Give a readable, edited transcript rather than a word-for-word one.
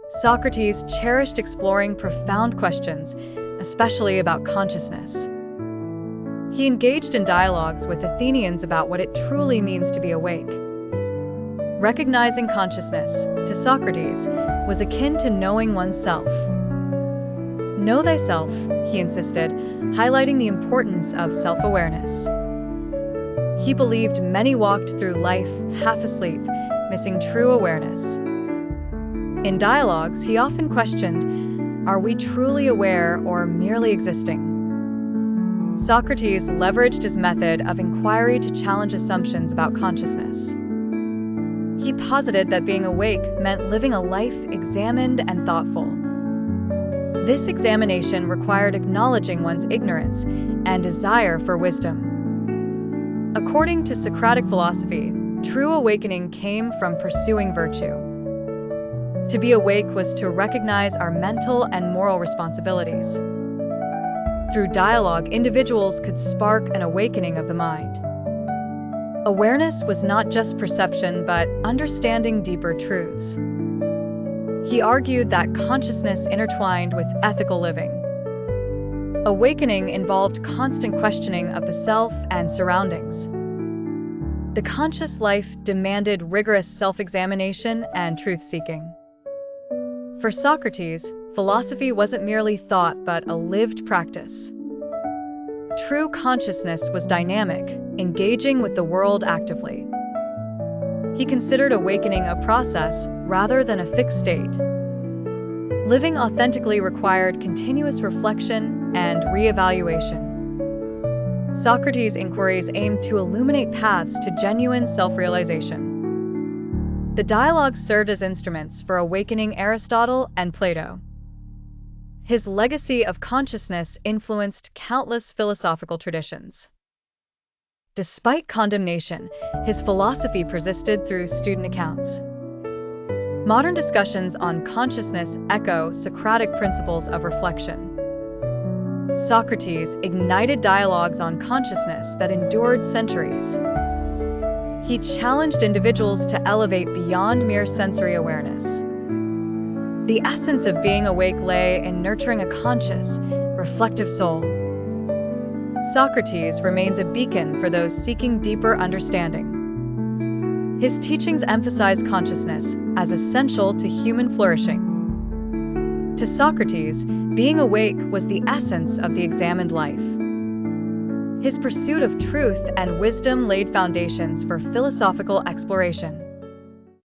Socrates cherished exploring profound questions, especially about consciousness. He engaged in dialogues with Athenians about what it truly means to be awake. Recognizing consciousness, to Socrates, was akin to knowing oneself. Know thyself, he insisted, highlighting the importance of self-awareness. He believed many walked through life half asleep, missing true awareness. In dialogues, he often questioned, are we truly aware or merely existing? Socrates leveraged his method of inquiry to challenge assumptions about consciousness. He posited that being awake meant living a life examined and thoughtful. This examination required acknowledging one's ignorance and desire for wisdom. According to Socratic philosophy, true awakening came from pursuing virtue. To be awake was to recognize our mental and moral responsibilities. Through dialogue, individuals could spark an awakening of the mind. Awareness was not just perception, but understanding deeper truths. He argued that consciousness intertwined with ethical living. Awakening involved constant questioning of the self and surroundings. The conscious life demanded rigorous self-examination and truth-seeking. For Socrates, philosophy wasn't merely thought, but a lived practice. True consciousness was dynamic, engaging with the world actively. He considered awakening a process rather than a fixed state. Living authentically required continuous reflection and re-evaluation. Socrates' inquiries aimed to illuminate paths to genuine self-realization. The dialogues served as instruments for awakening Aristotle and Plato. His legacy of consciousness influenced countless philosophical traditions. Despite condemnation, his philosophy persisted through student accounts. Modern discussions on consciousness echo Socratic principles of reflection. Socrates ignited dialogues on consciousness that endured centuries. He challenged individuals to elevate beyond mere sensory awareness. The essence of being awake lay in nurturing a conscious, reflective soul. Socrates remains a beacon for those seeking deeper understanding. His teachings emphasize consciousness as essential to human flourishing. To Socrates, being awake was the essence of the examined life. His pursuit of truth and wisdom laid foundations for philosophical exploration.